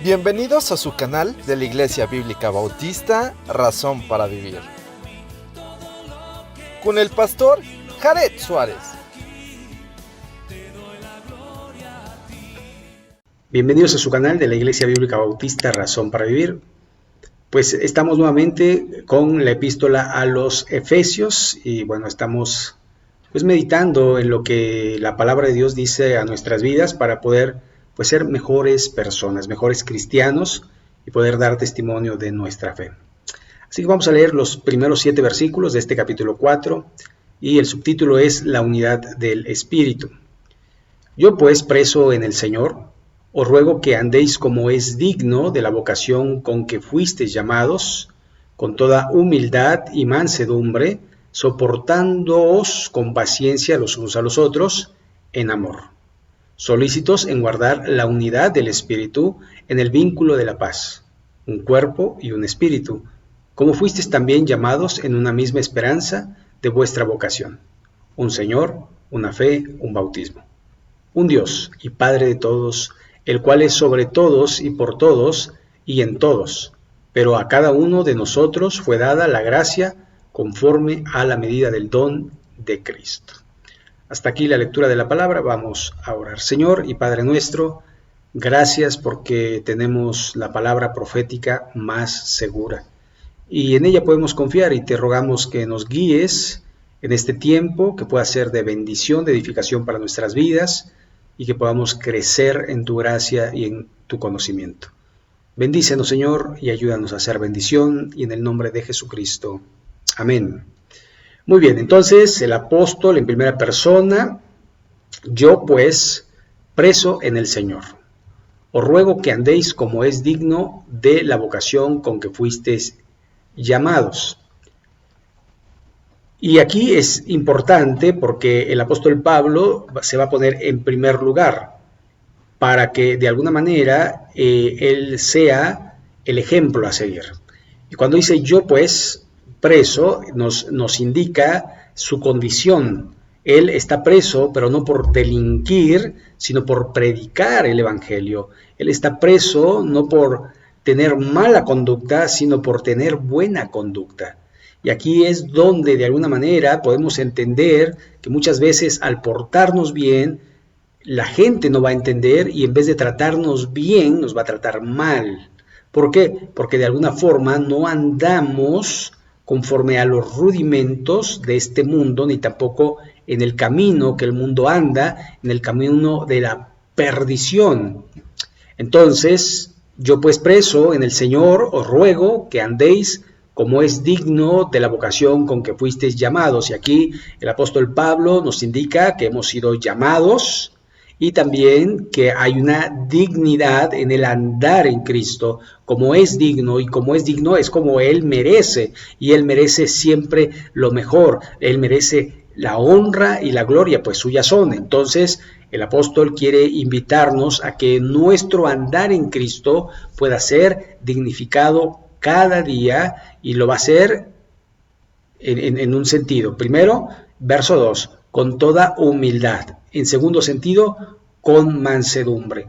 Bienvenidos a su canal de la Iglesia Bíblica Bautista, Razón para Vivir, con el pastor Jared Suárez. Bienvenidos a su canal de la Iglesia Bíblica Bautista, Razón para Vivir. Pues estamos nuevamente con la epístola a los Efesios y bueno, estamos meditando en lo que la palabra de Dios dice a nuestras vidas para poder ser mejores personas, mejores cristianos y poder dar testimonio de nuestra fe. Así que vamos a leer los primeros 7 versículos de este capítulo 4 y el subtítulo es La unidad del Espíritu. Yo pues, preso en el Señor, os ruego que andéis como es digno de la vocación con que fuisteis llamados, con toda humildad y mansedumbre, soportándoos con paciencia los unos a los otros en amor, solícitos en guardar la unidad del Espíritu en el vínculo de la paz, un cuerpo y un espíritu, como fuisteis también llamados en una misma esperanza de vuestra vocación, un Señor, una fe, un bautismo, un Dios y Padre de todos, el cual es sobre todos y por todos y en todos, pero a cada uno de nosotros fue dada la gracia conforme a la medida del don de Cristo. Hasta aquí la lectura de la palabra. Vamos a orar. Señor y Padre nuestro, gracias porque tenemos la palabra profética más segura y en ella podemos confiar y te rogamos que nos guíes en este tiempo, que pueda ser de bendición, de edificación para nuestras vidas y que podamos crecer en tu gracia y en tu conocimiento. Bendícenos, Señor, y ayúdanos a hacer bendición y en el nombre de Jesucristo. Amén. Muy bien, entonces el apóstol en primera persona, yo pues, preso en el Señor, os ruego que andéis como es digno de la vocación con que fuisteis llamados. Y aquí es importante porque el apóstol Pablo se va a poner en primer lugar para que de alguna manera él sea el ejemplo a seguir. Y cuando dice yo pues, preso, nos indica su condición. Él está preso, pero no por delinquir, sino por predicar el Evangelio. Él está preso no por tener mala conducta, sino por tener buena conducta. Y aquí es donde de alguna manera podemos entender que muchas veces al portarnos bien, la gente no va a entender y en vez de tratarnos bien, nos va a tratar mal. ¿Por qué? Porque de alguna forma no andamos conforme a los rudimentos de este mundo, ni tampoco en el camino que el mundo anda, en el camino de la perdición. Entonces, yo pues preso en el Señor, os ruego que andéis como es digno de la vocación con que fuisteis llamados. Y aquí el apóstol Pablo nos indica que hemos sido llamados y también que hay una dignidad en el andar en Cristo, como es digno, y como es digno es como Él merece, y Él merece siempre lo mejor, Él merece la honra y la gloria, pues suyas son. Entonces el apóstol quiere invitarnos a que nuestro andar en Cristo pueda ser dignificado cada día, y lo va a hacer en un sentido. Primero, verso 2, con toda humildad. En segundo sentido, con mansedumbre.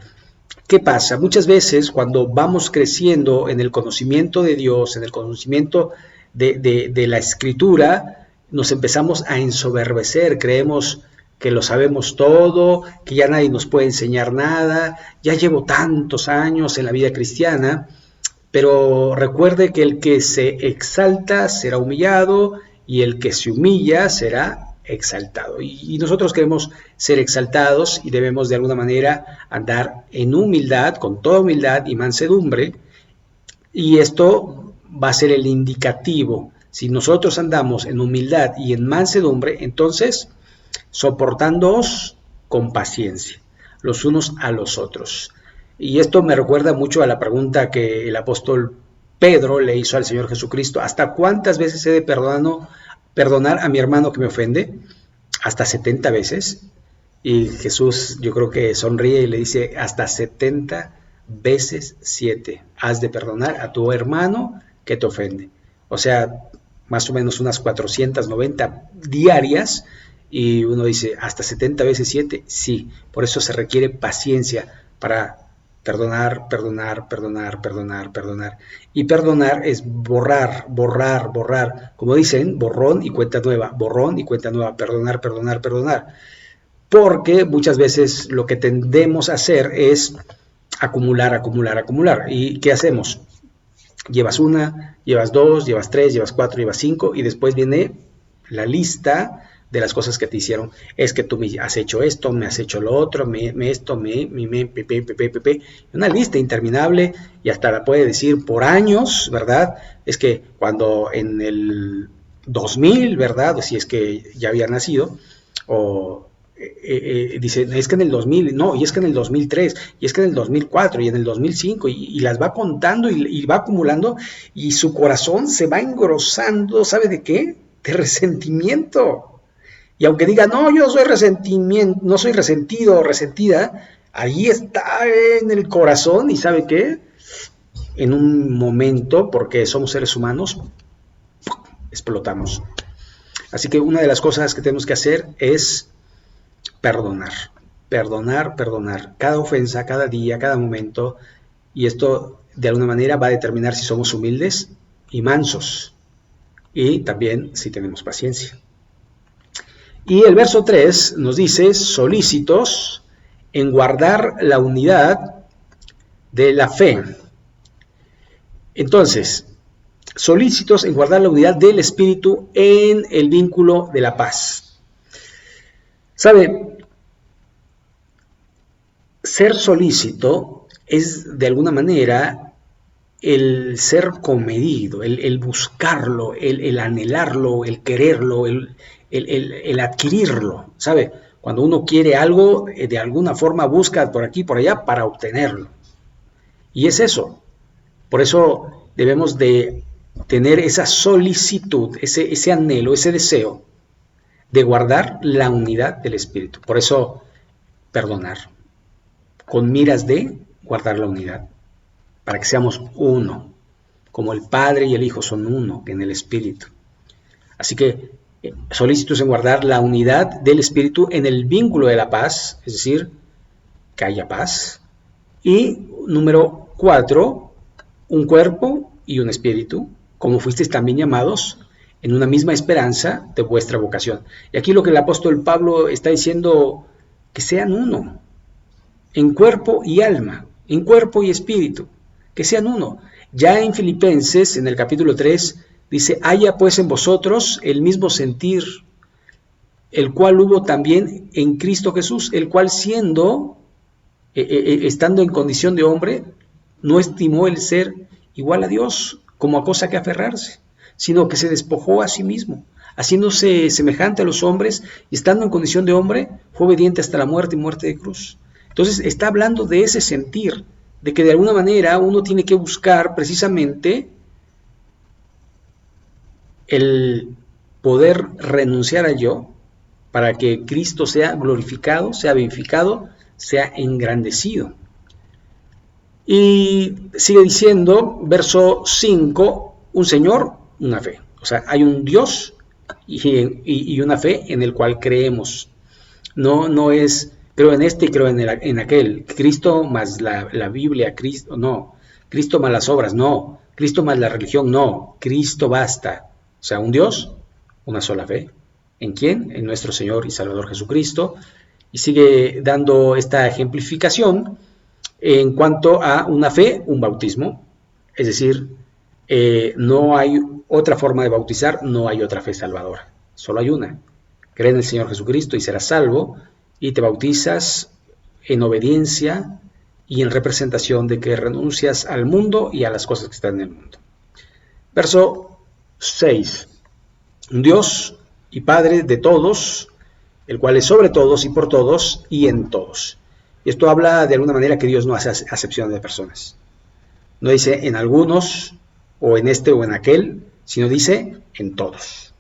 ¿Qué pasa? Muchas veces cuando vamos creciendo en el conocimiento de Dios, en el conocimiento de la Escritura, nos empezamos a ensoberbecer, creemos que lo sabemos todo, que ya nadie nos puede enseñar nada, ya llevo tantos años en la vida cristiana, pero recuerde que el que se exalta será humillado y el que se humilla será exaltado. Y nosotros queremos ser exaltados y debemos de alguna manera andar en humildad, con toda humildad y mansedumbre, y esto va a ser el indicativo. Si nosotros andamos en humildad y en mansedumbre, entonces soportándoos con paciencia los unos a los otros. Y esto me recuerda mucho a la pregunta que el apóstol Pedro le hizo al Señor Jesucristo: ¿hasta cuántas veces he de perdonar a mi hermano que me ofende? ¿Hasta 70 veces? Y Jesús, yo creo que sonríe y le dice: hasta 70 veces 7 has de perdonar a tu hermano que te ofende. O sea, más o menos unas 490 diarias. Y uno dice, ¿hasta 70 veces 7? Sí, por eso se requiere paciencia para Perdonar, perdonar, perdonar, perdonar, perdonar. Y perdonar es borrar, borrar, borrar. Como dicen, borrón y cuenta nueva, borrón y cuenta nueva, perdonar, perdonar, perdonar. Porque muchas veces lo que tendemos a hacer es acumular, acumular, acumular. ¿Y qué hacemos? Llevas una, llevas dos, llevas tres, llevas cuatro, llevas cinco, y después viene la lista de las cosas que te hicieron. Es que tú me has hecho esto, me has hecho lo otro, una lista interminable, y hasta la puede decir por años, ¿verdad? Es que cuando en el 2000, ¿verdad? O si es que ya había nacido, o dice, es que en el 2000, no, y es que en el 2003, y es que en el 2004, y en el 2005, y las va contando y va acumulando, y su corazón se va engrosando, ¿sabe de qué? De resentimiento. Y aunque diga, no, yo soy resentimiento, no soy resentido o resentida, ahí está en el corazón, y ¿sabe qué? En un momento, porque somos seres humanos, explotamos. Así que una de las cosas que tenemos que hacer es perdonar, perdonar, perdonar, cada ofensa, cada día, cada momento, y esto de alguna manera va a determinar si somos humildes y mansos, y también si tenemos paciencia. Y el verso 3 nos dice, solícitos en guardar la unidad de la fe. Entonces, solícitos en guardar la unidad del Espíritu en el vínculo de la paz. ¿Sabe? Ser solícito es de alguna manera el ser comedido, el buscarlo, el anhelarlo, el quererlo, el adquirirlo, ¿sabe? Cuando uno quiere algo, de alguna forma busca por aquí, por allá, para obtenerlo. Y es eso. Por eso debemos de tener esa solicitud, ese anhelo, ese deseo de guardar la unidad del Espíritu. Por eso, perdonar, con miras de guardar la unidad, para que seamos uno, como el Padre y el Hijo son uno en el Espíritu. Así que solícitos en guardar la unidad del Espíritu en el vínculo de la paz, es decir, que haya paz. Y número 4, un cuerpo y un espíritu, como fuisteis también llamados en una misma esperanza de vuestra vocación. Y aquí lo que el apóstol Pablo está diciendo, que sean uno, en cuerpo y alma, en cuerpo y espíritu, que sean uno. Ya en Filipenses, en el capítulo 3, dice, haya pues en vosotros el mismo sentir, el cual hubo también en Cristo Jesús, el cual estando en condición de hombre, no estimó el ser igual a Dios como a cosa que aferrarse, sino que se despojó a sí mismo, haciéndose semejante a los hombres, y estando en condición de hombre, fue obediente hasta la muerte y muerte de cruz. Entonces está hablando de ese sentir, de que de alguna manera uno tiene que buscar precisamente el poder renunciar al yo para que Cristo sea glorificado, sea vivificado, sea engrandecido. Y sigue diciendo, verso 5, un Señor, una fe. O sea, hay un Dios y una fe en el cual creemos. No es, creo en este y creo en aquel. Cristo más la Biblia, Cristo, no. Cristo más las obras, no. Cristo más la religión, no. Cristo basta. O sea, un Dios, una sola fe. ¿En quién? En nuestro Señor y Salvador Jesucristo. Y sigue dando esta ejemplificación en cuanto a una fe, un bautismo. Es decir, no hay otra forma de bautizar, no hay otra fe salvadora. Solo hay una. Cree en el Señor Jesucristo y serás salvo, y te bautizas en obediencia y en representación de que renuncias al mundo y a las cosas que están en el mundo. Verso 6. Dios y Padre de todos, el cual es sobre todos y por todos y en todos. Y esto habla de alguna manera que Dios no hace acepción de personas. No dice en algunos, o en este o en aquel, sino dice en todos.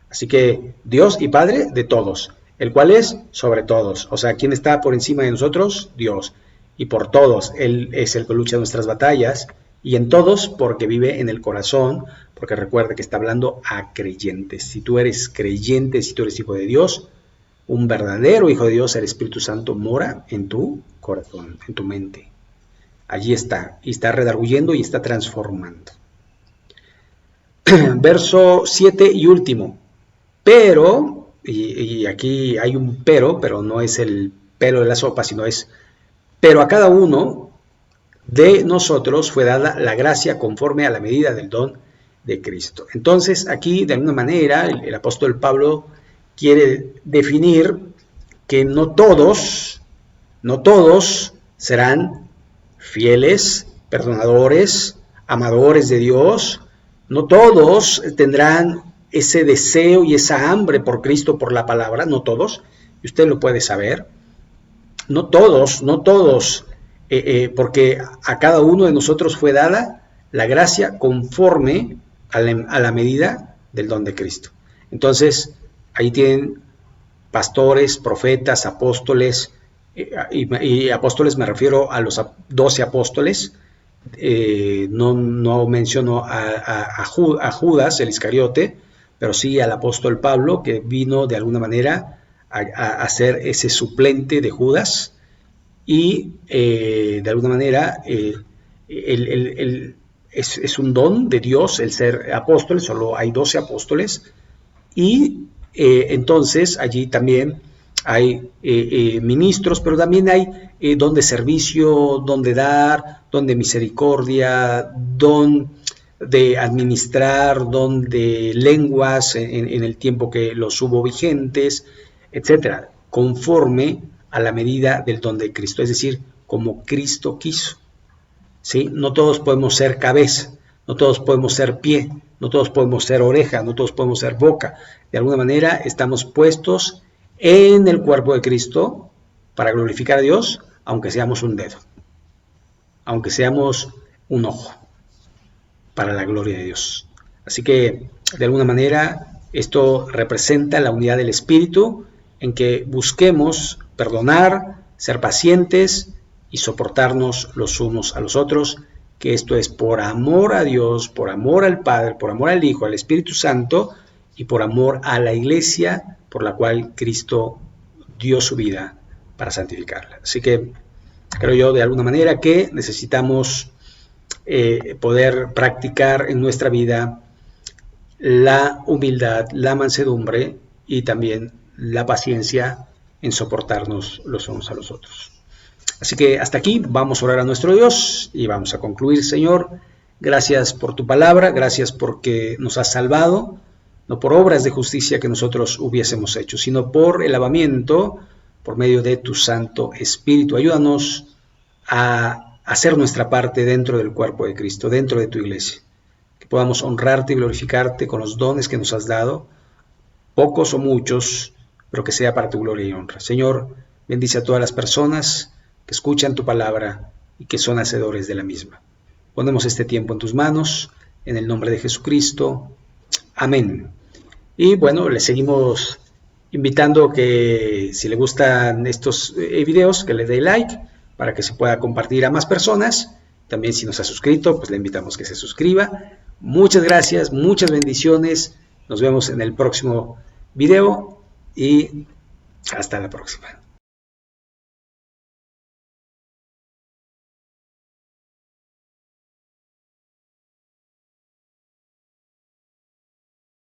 Así que Dios y Padre de todos, el cual es sobre todos. O sea, ¿quién está por encima de nosotros? Dios. Y por todos, Él es el que lucha nuestras batallas. Y en todos, porque vive en el corazón, porque recuerda que está hablando a creyentes. Si tú eres creyente, si tú eres hijo de Dios, un verdadero hijo de Dios, el Espíritu Santo mora en tu corazón, en tu mente. allí está, y está redarguyendo y está transformando. Verso 7 y último. Pero, y aquí hay un pero no es el pero de la sopa, sino es, pero a cada uno de nosotros fue dada la gracia conforme a la medida del don de Cristo. Entonces, aquí, de alguna manera, el apóstol Pablo quiere definir que no todos serán fieles, perdonadores, amadores de Dios. No todos tendrán ese deseo y esa hambre por Cristo, por la palabra, no todos, y usted lo puede saber. No todos, porque a cada uno de nosotros fue dada la gracia conforme a la medida del don de Cristo. Entonces, ahí tienen pastores, profetas, apóstoles, y apóstoles me refiero a los 12 apóstoles. No menciono a Judas, el Iscariote, pero sí al apóstol Pablo, que vino de alguna manera a ser ese suplente de Judas, y de alguna manera es un don de Dios el ser apóstol. Solo hay 12 apóstoles, y entonces allí también hay ministros, pero también hay don de servicio, don de dar, don de misericordia, don de administrar, don de lenguas en el tiempo que los hubo vigentes, etcétera, conforme a la medida del don de Cristo, es decir, como Cristo quiso. ¿Sí? No todos podemos ser cabeza, no todos podemos ser pie, no todos podemos ser oreja, no todos podemos ser boca. De alguna manera estamos puestos en el cuerpo de Cristo para glorificar a Dios, aunque seamos un dedo, aunque seamos un ojo, para la gloria de Dios. Así que, de alguna manera, esto representa la unidad del Espíritu, en que busquemos perdonar, ser pacientes y soportarnos los unos a los otros, que esto es por amor a Dios, por amor al Padre, por amor al Hijo, al Espíritu Santo, y por amor a la Iglesia, por la cual Cristo dio su vida para santificarla. Así que creo yo de alguna manera que necesitamos poder practicar en nuestra vida la humildad, la mansedumbre y también la paciencia en soportarnos los unos a los otros. Así que hasta aquí vamos a orar a nuestro Dios y vamos a concluir. Señor, gracias por tu palabra, gracias porque nos has salvado, no por obras de justicia que nosotros hubiésemos hecho, sino por el lavamiento por medio de tu Santo Espíritu. Ayúdanos a hacer nuestra parte dentro del cuerpo de Cristo, dentro de tu iglesia, que podamos honrarte y glorificarte con los dones que nos has dado, pocos o muchos, pero que sea para tu gloria y honra. Señor, bendice a todas las personas que escuchan tu palabra y que son hacedores de la misma. Ponemos este tiempo en tus manos, en el nombre de Jesucristo. Amén. Y bueno, le seguimos invitando que si le gustan estos videos, que le dé like para que se pueda compartir a más personas. También si no se ha suscrito, pues le invitamos que se suscriba. Muchas gracias, muchas bendiciones. Nos vemos en el próximo video y hasta la próxima.